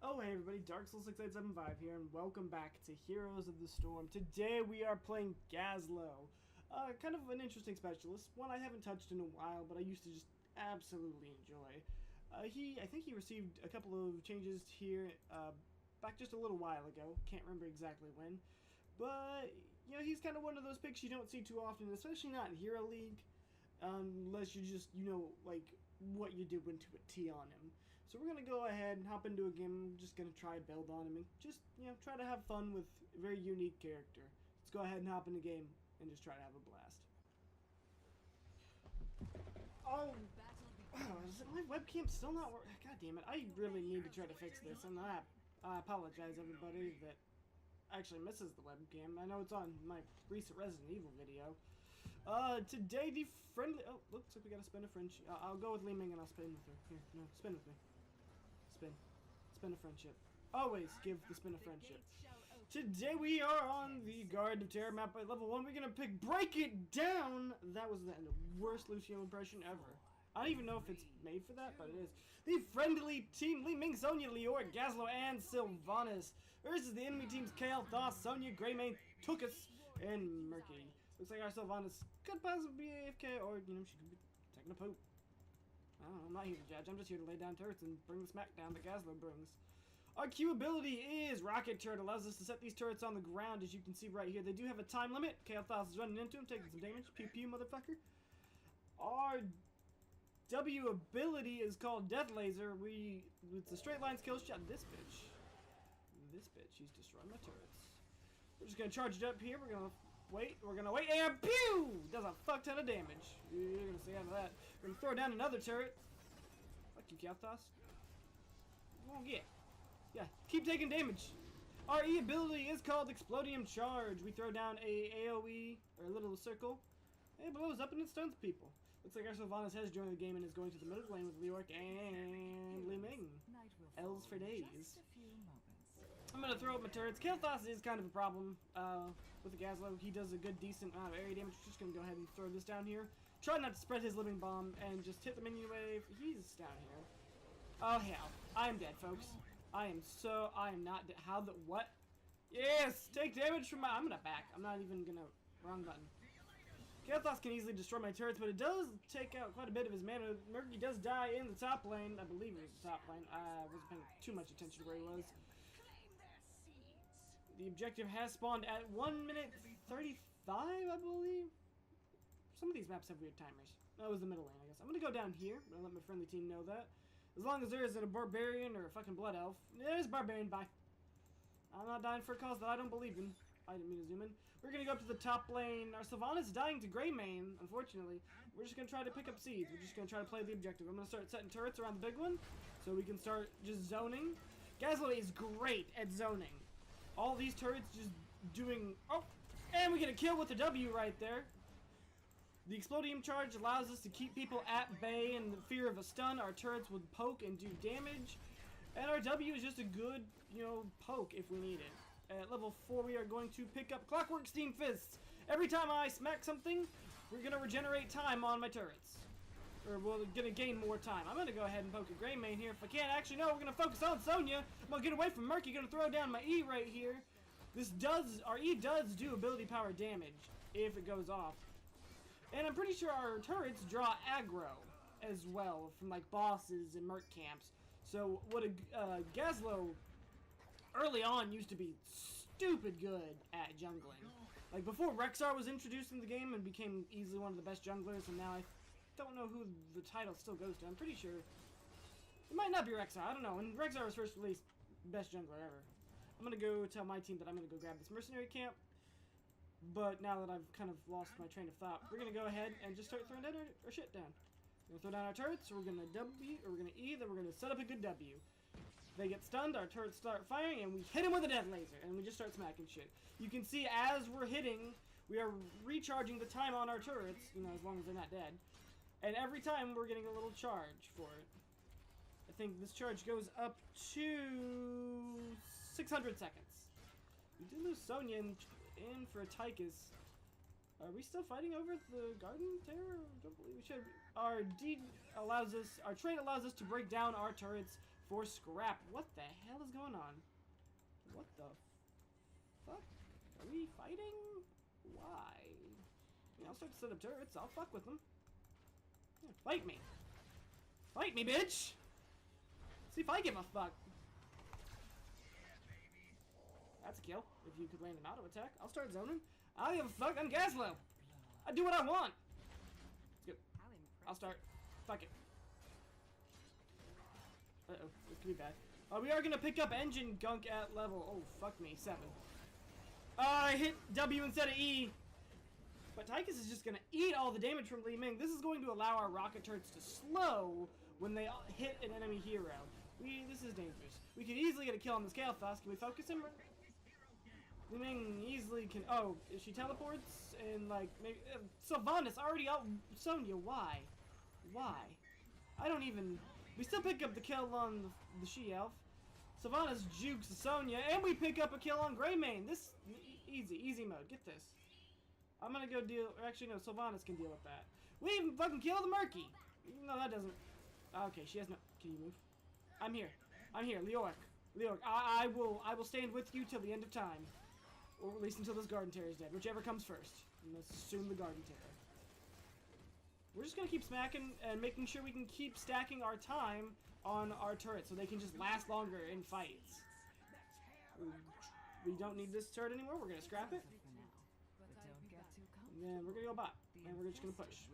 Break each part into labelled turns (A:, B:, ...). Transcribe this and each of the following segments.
A: Oh hey everybody, DarkSouls6875 here, and welcome back to Heroes of the Storm. Today we are playing Gazlowe. Kind of an interesting specialist, one I haven't touched in a while, but I used to just absolutely enjoy. I think he received a couple of changes here, back just a little while ago, can't remember exactly when. But, you know, he's kind of one of those picks you don't see too often, especially not in Hero League, unless you just, you know, like, what you're doing to a T on him. So we're going to go ahead and hop into a game. I'm just going to try build on him and just, you know, try to have fun with a very unique character. Let's go ahead and hop in the game and just try to have a blast. Oh, is my webcam still not working? God damn it, I really need to try to fix this, and I apologize everybody that actually misses the webcam. I know it's on my recent Resident Evil video. Today the friendly... Oh, looks like we gotta spin a friendship. I'll go with Li Ming and I'll spin with her. Here, no, spin with me. Spin. Spin a friendship. Always give the spin a friendship. Today we are on the Guard of Terror map by level 1. We're gonna pick Break It Down! That was the worst Lucio impression ever. I don't even know if it's made for that, but it is. The friendly team, Li Ming, Sonya, Lior, Gazlowe, and Sylvanas. Versus the enemy teams, Kale, Thoth, Sonya, Greymane, Tukas, and Murky. Looks like our Sylvanas could possibly be AFK, or, you know, she could be taking a poop. I don't know, I'm not here to judge. I'm just here to lay down turrets and bring the smackdown that Gazlowe brings. Our Q ability is Rocket Turret. Allows us to set these turrets on the ground, as you can see right here. They do have a time limit. Kale Thoth is running into him, taking some damage. Pew pew, motherfucker. Our W ability is called Death Laser. It's a straight line skill shot. This bitch, he's destroying my turrets. We're just gonna charge it up here. We're gonna wait, and pew! Does a fuck ton of damage. You're gonna see out of that. We're gonna throw down another turret. Fuck you, Kalthas. You won't get. Yeah, keep taking damage. Our E ability is called Explodium Charge. We throw down a AoE, or a little circle, and it blows up and it stuns people. Looks like our Sylvanas has joined the game and is going to the middle lane with Lior and Li Ming. L's for days. I'm going to throw up my turrets. Kalthas is kind of a problem with the Gazlowe. He does a good, decent amount of area damage. We're just going to go ahead and throw this down here. Try not to spread his living bomb and just hit the minion wave. He's down here. Oh, hell. I am dead, folks. I am not dead. How the, what? Yes! Take damage from my, I'm going to back. I'm not even going to, wrong button. Kalthas can easily destroy my turrets, but it does take out quite a bit of his mana. Murky does die in the top lane. I believe it was the top lane. I wasn't paying too much attention to where he was. The objective has spawned at 1 minute 35, I believe. Some of these maps have weird timers. That was the middle lane, I guess. I'm going to go down here. I'm going to let my friendly team know that. As long as there isn't a barbarian or a fucking blood elf. There's a barbarian, bye. I'm not dying for a cause that I don't believe in. I didn't mean to zoom in. We're going to go up to the top lane. Our Sylvanas dying to Greymane, unfortunately. We're just going to try to pick up seeds. We're just going to try to play the objective. I'm going to start setting turrets around the big one so we can start just zoning. Gazlowe is great at zoning. All these turrets just doing... Oh! And we get a kill with the W right there. The Explodium Charge allows us to keep people at bay in the fear of a stun. Our turrets would poke and do damage. And our W is just a good, you know, poke if we need it. At level 4, we are going to pick up Clockwork Steam Fists. Every time I smack something, we're going to regenerate time on my turrets. Or we're going to gain more time. I'm going to go ahead and poke a Greymane here. If I can't, actually, no, we're going to focus on Sonya. I'm going to get away from Murky. Going to throw down my E right here. Our E does do ability power damage if it goes off. And I'm pretty sure our turrets draw aggro as well from, like, bosses and Merc camps. So what a Gazlowe early on used to be stupid good at jungling. Like before Rexar was introduced in the game and became easily one of the best junglers, and now I don't know who the title still goes to. I'm pretty sure it might not be Rexar. I don't know. When Rexar was first released, best jungler ever. I'm gonna go tell my team that I'm gonna go grab this mercenary camp. But now that I've kind of lost my train of thought, we're gonna go ahead and just start throwing down our shit down. We're gonna throw down our turrets. We're gonna W, or we're gonna E. Then we're gonna set up a good W. They get stunned, our turrets start firing, and we hit him with a Death Laser, and we just start smacking shit. You can see as we're hitting, we are recharging the time on our turrets, you know, as long as they're not dead. And every time, we're getting a little charge for it. I think this charge goes up to 600 seconds. We did lose Sonya in for a Tychus. Are we still fighting over the Garden Terror? I don't believe we should. Our trait allows us to break down our turrets for scrap. What the hell is going on? What the fuck? Are we fighting? Why? Yeah, I'll start to set up turrets. I'll fuck with them. Yeah, fight me. Fight me, bitch! See if I give a fuck. That's a kill. If you could land an auto attack, I'll start zoning. I don't give a fuck. I'm Gazlowe. I do what I want. Let's go. I'll start. Fuck it. Uh-oh. This could be bad. We are gonna pick up engine gunk at level. Oh, fuck me. 7. I hit W instead of E. But Tychus is just gonna eat all the damage from Li Ming. This is going to allow our rocket turrets to slow when they hit an enemy hero. This is dangerous. We could easily get a kill on this Kael'thas. Can we focus him? Li Ming easily can. Oh, if she teleports and like maybe Sylvanas already out. Sonya, why? Why? I don't even. We still pick up the kill on the she-elf. Sylvanas jukes Sonya, and we pick up a kill on Greymane. This easy mode. Get this. I'm gonna go deal. Actually, no. Sylvanas can deal with that. We even fucking kill the Murky. No, that doesn't. Okay, she has no. Can you move? I'm here. I'm here, Leoric. Leoric, I will stand with you till the end of time, or at least until this Garden Terror is dead, whichever comes first. And let's assume the Garden Terror. We're just gonna keep smacking and making sure we can keep stacking our time on our turrets so they can just last longer in fights. We don't need this turret anymore. We're gonna scrap it. And then we're gonna go bot, and we're just gonna push.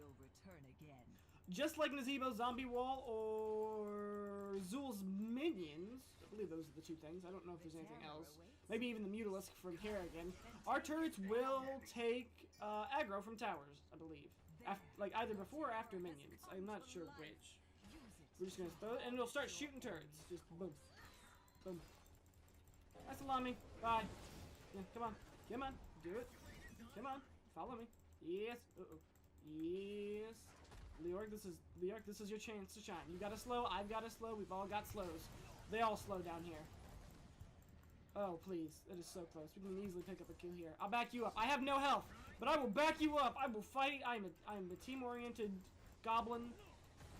A: Just like Nazebo's zombie wall or Zul's minions, I believe those are the two things. I don't know if there's anything else. Maybe even the Mutalisk from Kerrigan. Our turrets will take aggro from towers, I believe. Like either before or after minions. I'm not sure which. We're just gonna throw it, and it'll start shooting turrets. Just boom, boom. That's salami. Bye. Yeah, come on, come on, do it. Come on, follow me. Yes. Yes. Leoric, this is your chance to shine. You got a slow, I've got a slow, we've all got slows. They all slow down here. Oh, please. That is so close. We can easily pick up a kill here. I'll back you up. I have no health, but I will back you up. I will fight. I'm a team-oriented goblin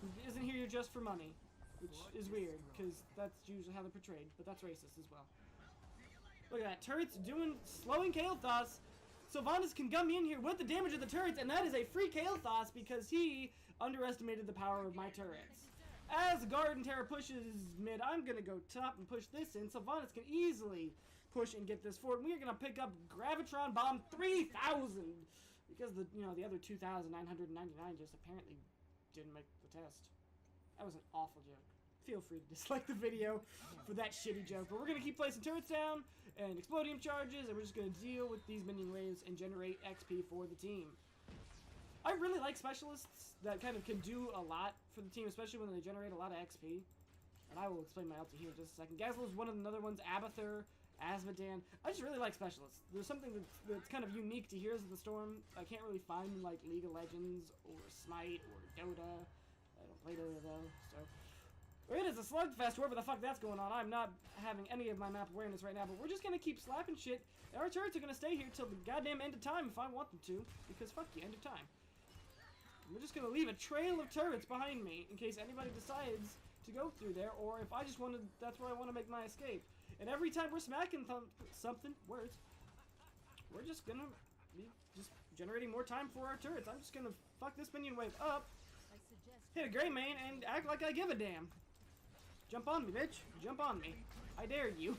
A: who isn't here just for money, which is weird, because that's usually how they're portrayed, but that's racist as well. Look at that. Turrets slowing Kael'thas. Sylvanas can gum me in here with the damage of the turrets, and that is a free Kael'thas because he underestimated the power of my turrets. As Garden Terror pushes mid, I'm going to go top and push this in. Sylvanas can easily push and get this forward. We're going to pick up Gravitron Bomb 3000 because the other 2,999 just apparently didn't make the test. That was an awful joke. Feel free to dislike the video for that shitty joke. But we're going to keep placing turrets down and explodium charges, and we're just going to deal with these minion waves and generate XP for the team. I really like specialists that kind of can do a lot for the team, especially when they generate a lot of XP. And I will explain my ulti here in just a second. Gazlowe is one of the other ones. Abathur, Azmodan. I just really like specialists. There's something that's kind of unique to Heroes of the Storm. I can't really find in like League of Legends or Smite or Dota. I don't play Dota though, so. It is a slugfest, wherever the fuck that's going on. I'm not having any of my map awareness right now, but we're just gonna keep slapping shit. And our turrets are gonna stay here till the goddamn end of time if I want them to, because fuck you, end of time. We're just gonna leave a trail of turrets behind me in case anybody decides to go through there, or if I just wanted, that's where I want to make my escape. And every time we're smacking something, words, we're just gonna be just generating more time for our turrets. I'm just gonna fuck this minion wave up, hit a Greymane, and act like I give a damn. Jump on me, bitch. Jump on me. I dare you.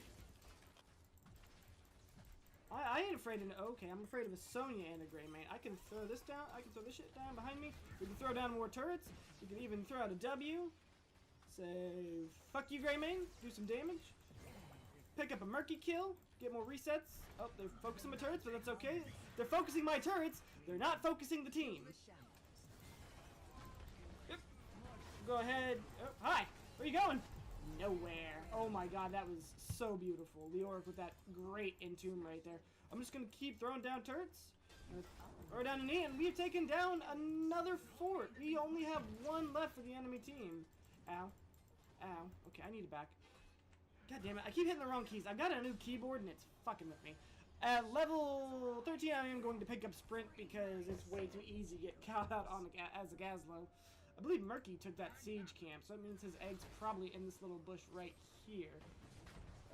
A: I ain't afraid of... Okay, I'm afraid of a Sonya and a Greymane. I can throw this down. I can throw this shit down behind me. We can throw down more turrets. We can even throw out a W. Say, fuck you, Greymane. Do some damage. Pick up a Murky kill. Get more resets. Oh, they're focusing my turrets, but that's okay. They're focusing my turrets. They're not focusing the team. Yep. Go ahead. Oh, hi. Where are you going? Nowhere. Oh my god, that was so beautiful. Leoric with that great entomb right there. I'm just gonna keep throwing down turrets. Throw down an E, and we've taken down another fort. We only have one left for the enemy team. Ow. Ow. Okay, I need it back. God damn it, I keep hitting the wrong keys. I've got a new keyboard and it's fucking with me. At level 13, I am going to pick up Sprint because it's way too easy to get caught out on as a Gazlowe. I believe Murky took that siege camp, so that means his egg's probably in this little bush right here.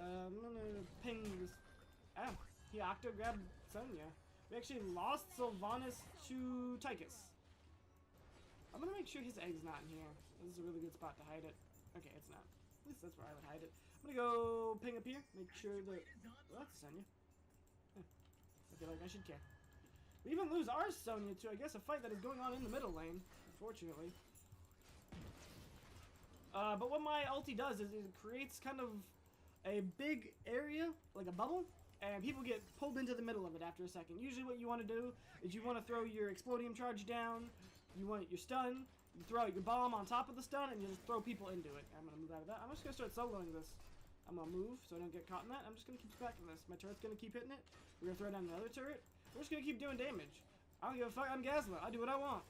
A: I'm gonna ping this. Oh, he octo-grabbed Sonya. We actually lost Sylvanas to Tychus. I'm gonna make sure his egg's not in here. This is a really good spot to hide it. Okay, it's not. At least that's where I would hide it. I'm gonna go ping up here, make sure that... Well, that's Sonya. I feel like I should care. We even lose our Sonya to, I guess, a fight that is going on in the middle lane, unfortunately. But what my ulti does is it creates kind of a big area, like a bubble, and people get pulled into the middle of it after a second. Usually what you want to do is you want to throw your explodium charge down, you want your stun, you throw out your bomb on top of the stun, and you just throw people into it. I'm going to move out of that. I'm just going to start soloing this. I'm going to move so I don't get caught in that. I'm just going to keep smacking this. My turret's going to keep hitting it. We're going to throw down another turret. We're just going to keep doing damage. I don't give a fuck. I'm Gazlord. I do what I want.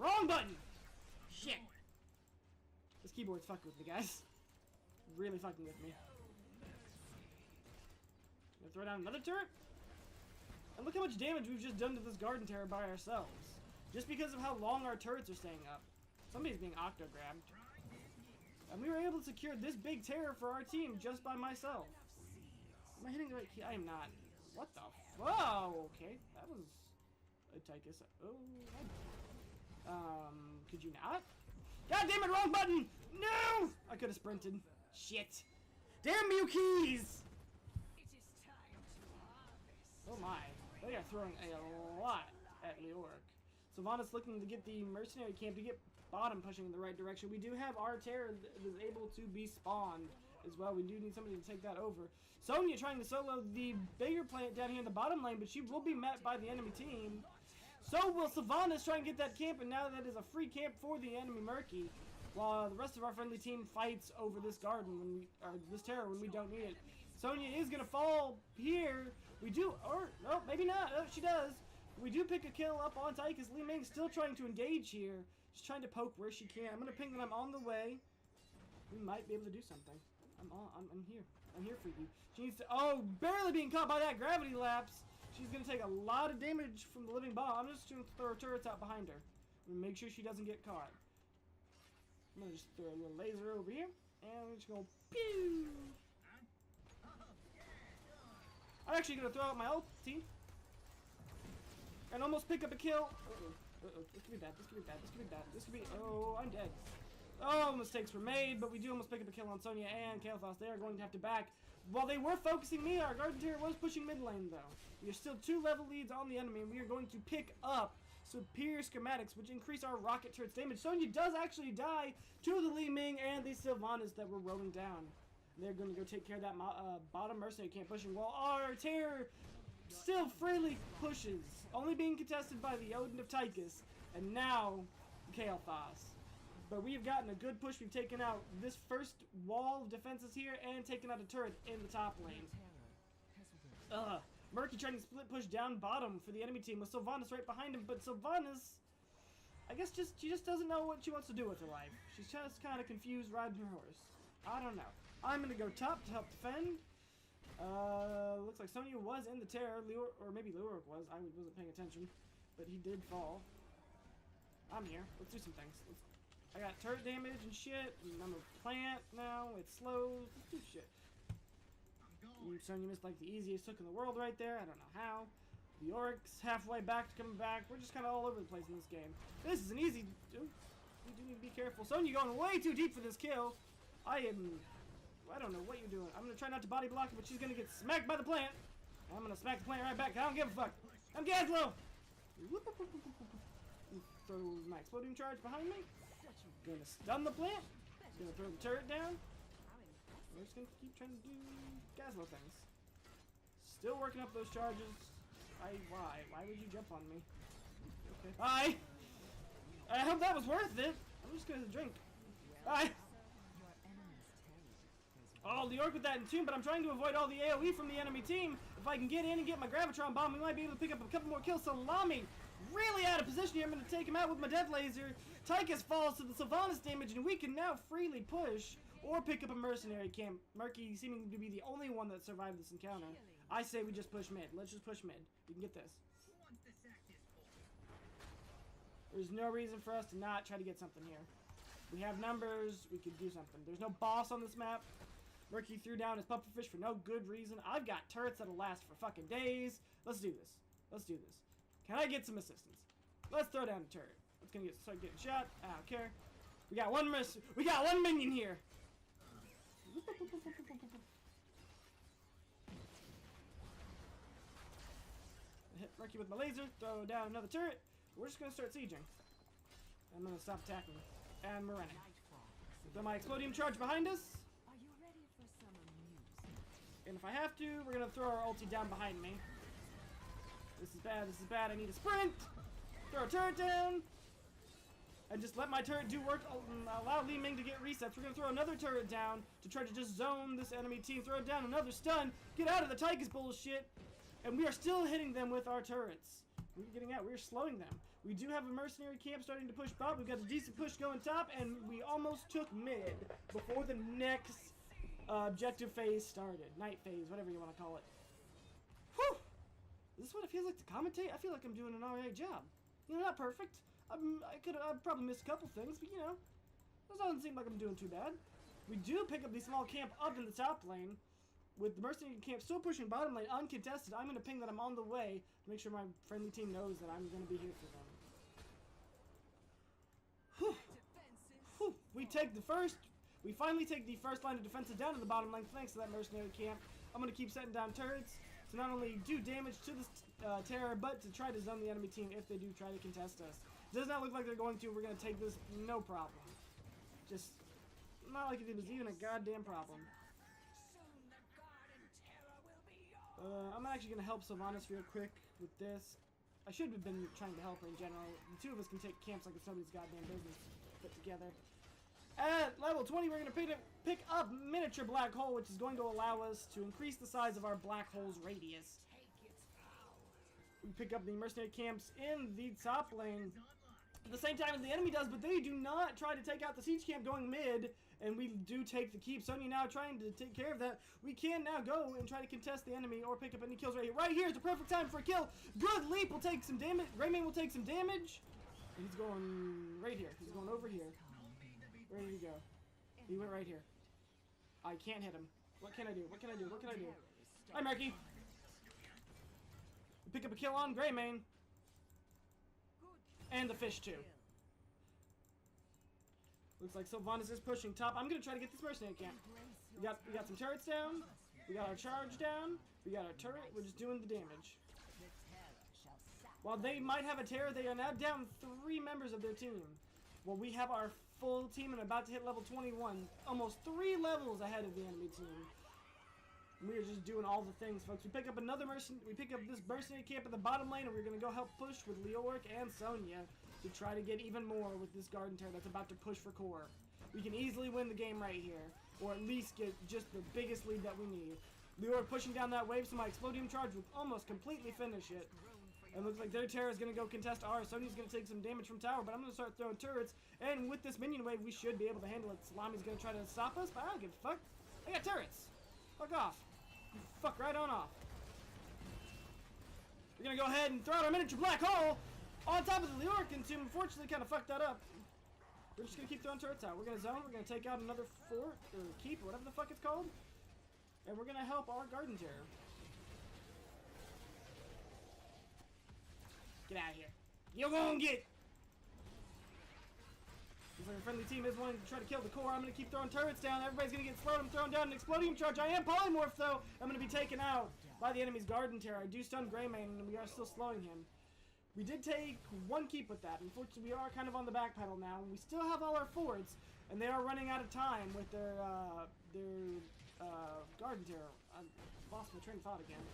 A: Wrong button! Shit! This keyboard's fucking with me, guys. Really fucking with me. Gonna throw down another turret? And look how much damage we've just done to this garden terror by ourselves. Just because of how long our turrets are staying up. Somebody's being octo-grabbed. And we were able to secure this big terror for our team just by myself. Am I hitting the right key? I am not. What the Whoa, okay. That was a Tychus. Oh, could you not? God damn it, wrong button! No! I could have sprinted. Shit. Damn you, keys! Oh my. They are throwing a lot at Leoric. Sylvanas looking to get the mercenary camp to get bottom pushing in the right direction. We do have our terror that is able to be spawned as well. We do need somebody to take that over. Sonya trying to solo the bigger plant down here in the bottom lane, but she will be met by the enemy team. So will Sylvanas try and get that camp, and now that is a free camp for the enemy Murky, while the rest of our friendly team fights over this garden when we, or this terror when we don't need it. Sonya is gonna fall here. We do, or no, maybe not. Oh, she does. We do pick a kill up on Tychus. Li Ming's still trying to engage here. She's trying to poke where she can. I'm gonna ping that I'm on the way. We might be able to do something. I'm here. I'm here for you. She needs to. Oh, barely being caught by that gravity lapse. She's gonna take a lot of damage from the living bomb. I'm just gonna throw turrets out behind her and make sure she doesn't get caught. I'm gonna just throw a little laser over here, and we're just gonna pew. I'm actually gonna throw out my ulti and almost pick up a kill. This could be bad. This could be bad. This could be bad. This could be. Oh, I'm dead. Oh, mistakes were made, but we do almost pick up a kill on Sonya and Kael'thas. They are going to have to back. While they were focusing me, our Garden Terror was pushing mid lane, though. We are still 2 level leads on the enemy, and we are going to pick up superior schematics, which increase our rocket turret's damage. Sonya does actually die to the Li Ming and the Sylvanas that were rolling down. They're going to go take care of that bottom mercenary camp pushing, while our Terror still freely pushes, only being contested by the Odin of Tychus, and now Kael'thas. But we have gotten a good push. We've taken out this first wall of defenses here and taken out a turret in the top lane. Murky trying to split push down bottom for the enemy team with Sylvanas right behind him, but Sylvanas, I guess she just doesn't know what she wants to do with her life. She's just kind of confused riding her horse. I don't know. I'm going to go top to help defend. Looks like Sonya was in the terror, or maybe Leoric was. I wasn't paying attention, but he did fall. I'm here. Let's do some things. I got turret damage and shit, and I'm a plant now. It slows. Let's do shit. Sonya missed like the easiest hook in the world right there. I don't know how. The Oric's halfway back to coming back. We're just kind of all over the place in this game. This is an easy. Ooh, you do need to be careful. Sonya going way too deep for this kill. I don't know what you're doing. I'm gonna try not to body block it, but she's gonna get smacked by the plant. I'm gonna smack the plant right back. I don't give a fuck. I'm Gazlowe. Throw my exploding charge behind me. Gonna stun the plant. Gonna throw the turret down. We're just gonna keep trying to do Gazlowe things. Still working up those charges. Why? Why would you jump on me? Okay. Bye! I hope that was worth it. I'm just gonna drink. Bye! Oh, the Orc with that in tune, but I'm trying to avoid all the AoE from the enemy team. If I can get in and get my Gravitron Bomb, we might be able to pick up a couple more kills. Salami! Really out of position here. I'm going to take him out with my Death Laser. Tychus falls to the Sylvanas damage, and we can now freely push or pick up a mercenary camp. Murky seeming to be the only one that survived this encounter. I say we just push mid. Let's just push mid. We can get this. There's no reason for us to not try to get something here. We have numbers. We could do something. There's no boss on this map. Murky threw down his pufferfish for no good reason. I've got turrets that'll last for fucking days. Let's do this. Let's do this. Can I get some assistance? Let's throw down a turret. It's gonna start getting shot. I don't care. We got one minion here. Hit Murky with my laser. Throw down another turret. We're just gonna start sieging. I'm gonna stop attacking. And we're running. Throw my explodium charge behind us.
B: Are you ready for some amusement?
A: And if I have to, we're gonna throw our ulti down behind me. This is bad, this is bad. I need a sprint. Throw a turret down. And just let my turret do work. Allow Li Ming to get resets. We're gonna throw another turret down to try to just zone this enemy team. Throw down another stun. Get out of the Tychus bullshit. And we are still hitting them with our turrets. We're getting out. We're slowing them. We do have a mercenary camp starting to push bot. We've got a decent push going top, and we almost took mid before the next objective phase started. Night phase, whatever you want to call it. Whew! Is this what it feels like to commentate? I feel like I'm doing an alright job. You know, not perfect. I've probably missed a couple things, but you know, it doesn't seem like I'm doing too bad. We do pick up the small camp up in the top lane. With the mercenary camp still pushing bottom lane uncontested, I'm going to ping that I'm on the way to make sure my friendly team knows that I'm going to be here for them. Whew. Whew. We finally take the first line of defenses down in the bottom lane thanks to that mercenary camp. I'm going to keep setting down turrets to not only do damage to this terror, but to try to zone the enemy team if they do try to contest us. Does not look like they're going to. We're going to take this no problem. Just not like it was even a goddamn problem. I'm actually going to help Sylvanas real quick with this. I should have been trying to help her in general. The two of us can take camps like it's nobody's goddamn business put together. At level 20, we're going to pick up Miniature Black Hole, which is going to allow us to increase the size of our black hole's radius. We pick up the mercenary camps in the top lane at the same time as the enemy does, but they do not try to take out the siege camp going mid, and we do take the keep. Sonya now trying to take care of that. We can now go and try to contest the enemy or pick up any kills right here. Right here is the perfect time for a kill. Good leap will take some damage. Rayman will take some damage. He's going right here. He's going over here. Where did he go? He went right here. I can't hit him. What can I do? What can I do? What can I do? Hi, Marky. We pick up a kill on Greymane. And the fish too. Looks like Sylvanas is pushing top. I'm gonna try to get this mercenary camp. We got some turrets down. We got our charge down. We got our turret. We're just doing the damage. While they might have a terror, they are now down 3 members of their team. Well, we have our full team and about to hit level 21. Almost 3 levels ahead of the enemy team. We are just doing all the things, folks. We pick up another we pick up this mercenary camp at the bottom lane, and we're gonna go help push with Leoric and Sonya to try to get even more with this garden turret that's about to push for core. We can easily win the game right here, or at least get just the biggest lead that we need. Leoric pushing down that wave, so my explodium charge will almost completely finish it. It looks like their terror is gonna go contest ours. Sonya's gonna take some damage from tower, but I'm gonna start throwing turrets, and with this minion wave, we should be able to handle it. Salami's gonna try to stop us, but I don't give a fuck. I got turrets. Fuck off. Fuck right on off. We're gonna go ahead and throw out our miniature black hole on top of the Leoric and unfortunately kind of fucked that up. We're just gonna keep throwing turrets out. We're gonna zone, we're gonna take out another fort, or keep, or whatever the fuck it's called. And we're gonna help our garden terror. Get out of here. You're gonna get! Looks like a friendly team is wanting to try to kill the core. I'm gonna keep throwing turrets down. Everybody's gonna get slowed. I'm throwing down an explodium charge. I am polymorph though. I'm gonna be taken out by the enemy's garden terror. I do stun Greymane, and we are still slowing him. We did take 1 keep with that. Unfortunately, we are kind of on the back pedal now. We still have all our forts, and they are running out of time with their garden terror. I lost my train of thought again.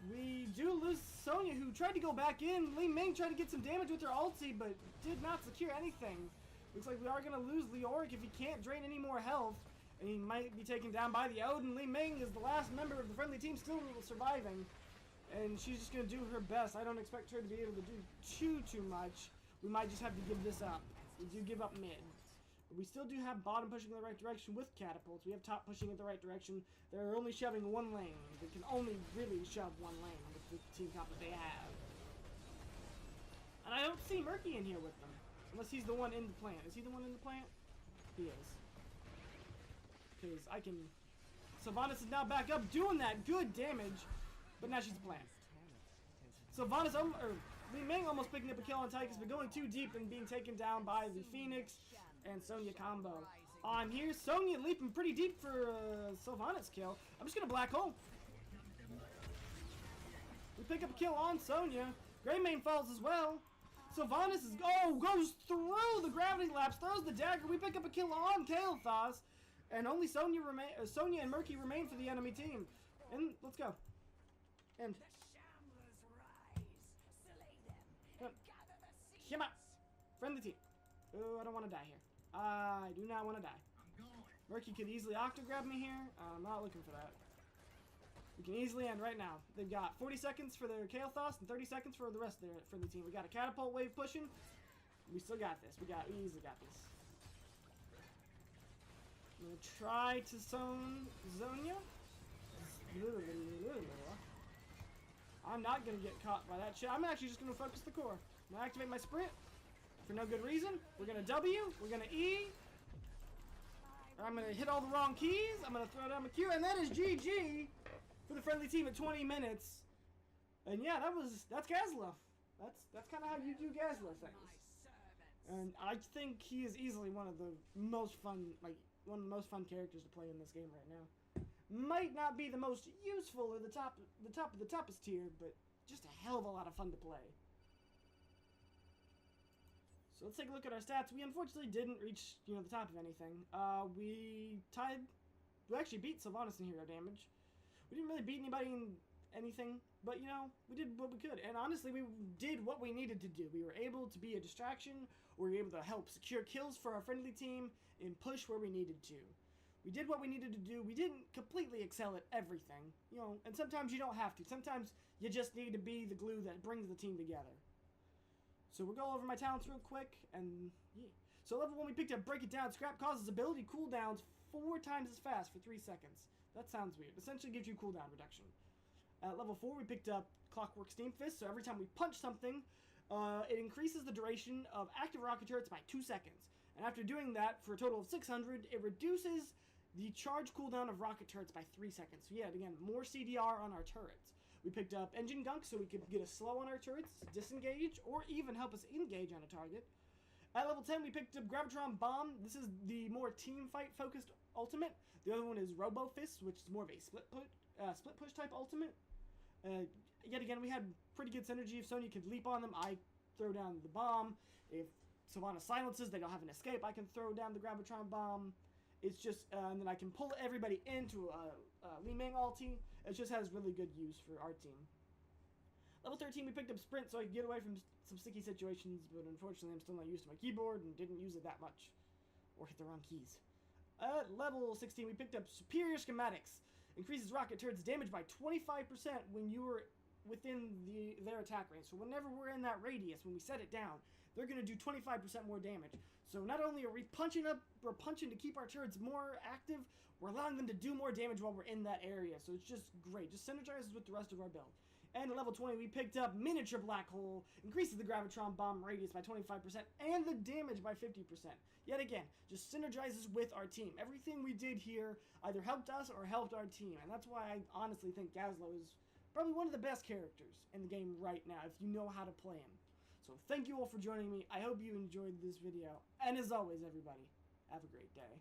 A: We do lose Sonya, who tried to go back in. Li Ming tried to get some damage with her ulti, but did not secure anything. Looks like we are going to lose Leoric if he can't drain any more health. And he might be taken down by the Odin. Li Ming is the last member of the friendly team still surviving. And she's just going to do her best. I don't expect her to be able to do too much. We might just have to give this up. We do give up mid. But we still do have bottom pushing in the right direction with catapults. We have top pushing in the right direction. They're only shoving 1 lane. They can only really shove 1 lane with the team comp that they have. And I don't see Murky in here with them. Unless he's the one in the plant. Is he the one in the plant? He is. Because I can... Sylvanas is now back up doing that good damage. But now she's a plant. Sylvanas, Li Ming almost picking up a kill on Tychus, but going too deep and being taken down by the Phoenix and Sonya combo. I'm here. Sonya leaping pretty deep for Sylvanas kill. I'm just going to black hole. We pick up a kill on Sonya. Greymane falls as well. Sylvanas is, goes through the gravity lapse, throws the dagger. We pick up a kill on Kael'thas. And only Sonya and Murky remain for the enemy team. And let's go. And come on. Friendly team. Oh, I don't want to die here. I do not want to die. Murky could easily octograb me here. I'm not looking for that. We can easily end right now. They've got 40 seconds for their Kael'thas and 30 seconds for the rest of their friendly team. We got a catapult wave pushing. We still got this. We easily got this. I'm gonna try to zone Zonya. I'm not gonna get caught by that shit. I'm actually just gonna focus the core. I'm gonna activate my sprint for no good reason. We're gonna W. We're gonna E. I'm gonna hit all the wrong keys. I'm gonna throw down my Q, and that is GG for the friendly team at 20 minutes. And yeah, that's Gazlowe. That's kind of how you do Gazlowe things. And I think he is easily one of the most fun, one of the most fun characters to play in this game right now. Might not be the most useful or the top of the toppest tier, but just a hell of a lot of fun to play. So let's take a look at our stats. We unfortunately didn't reach, the top of anything. We actually beat Sylvanas in hero damage. We didn't really beat anybody in anything, but we did what we could. And honestly, we did what we needed to do. We were able to be a distraction. We were able to help secure kills for our friendly team and push where we needed to. We did what we needed to do. We didn't completely excel at everything, and sometimes you don't have to. Sometimes you just need to be the glue that brings the team together. So we'll go over my talents real quick, and yeah. So level 1, we picked up Break It Down. Scrap causes ability cooldowns 4 times as fast for 3 seconds. That sounds weird. Essentially gives you cooldown reduction. At level 4, we picked up Clockwork Steam Fist. So every time we punch something, it increases the duration of active rocket turrets by 2 seconds. And after doing that, for a total of 600, it reduces the charge cooldown of rocket turrets by 3 seconds. So yeah, again, more CDR on our turrets. We picked up Engine Gunk so we could get a slow on our turrets, disengage, or even help us engage on a target. At level 10, we picked up Gravitron Bomb. This is the more team fight focused ultimate. The other one is Robo Fist, which is more of a split push type ultimate. Yet again, we had pretty good synergy. If Sonya could leap on them, I throw down the bomb. If Sylvanas silences, they don't have an escape, I can throw down the Gravitron Bomb. It's just, and then I can pull everybody into a Li Ming ulti. It just has really good use for our team. Level 13, we picked up Sprint so I could get away from some sticky situations, but unfortunately I'm still not used to my keyboard and didn't use it that much. Or hit the wrong keys. At level 16, we picked up Superior Schematics. Increases rocket turrets damage by 25% when you are within their attack range. So whenever we're in that radius, when we set it down, they're going to do 25% more damage. So not only are we punching to keep our turrets more active, we're allowing them to do more damage while we're in that area. So it's just great. Just synergizes with the rest of our build. And at level 20, we picked up Miniature Black Hole. Increases the Gravitron Bomb radius by 25% and the damage by 50%. Yet again, just synergizes with our team. Everything we did here either helped us or helped our team. And that's why I honestly think Gazlowe is probably one of the best characters in the game right now, if you know how to play him. So thank you all for joining me. I hope you enjoyed this video. And as always, everybody, have a great day.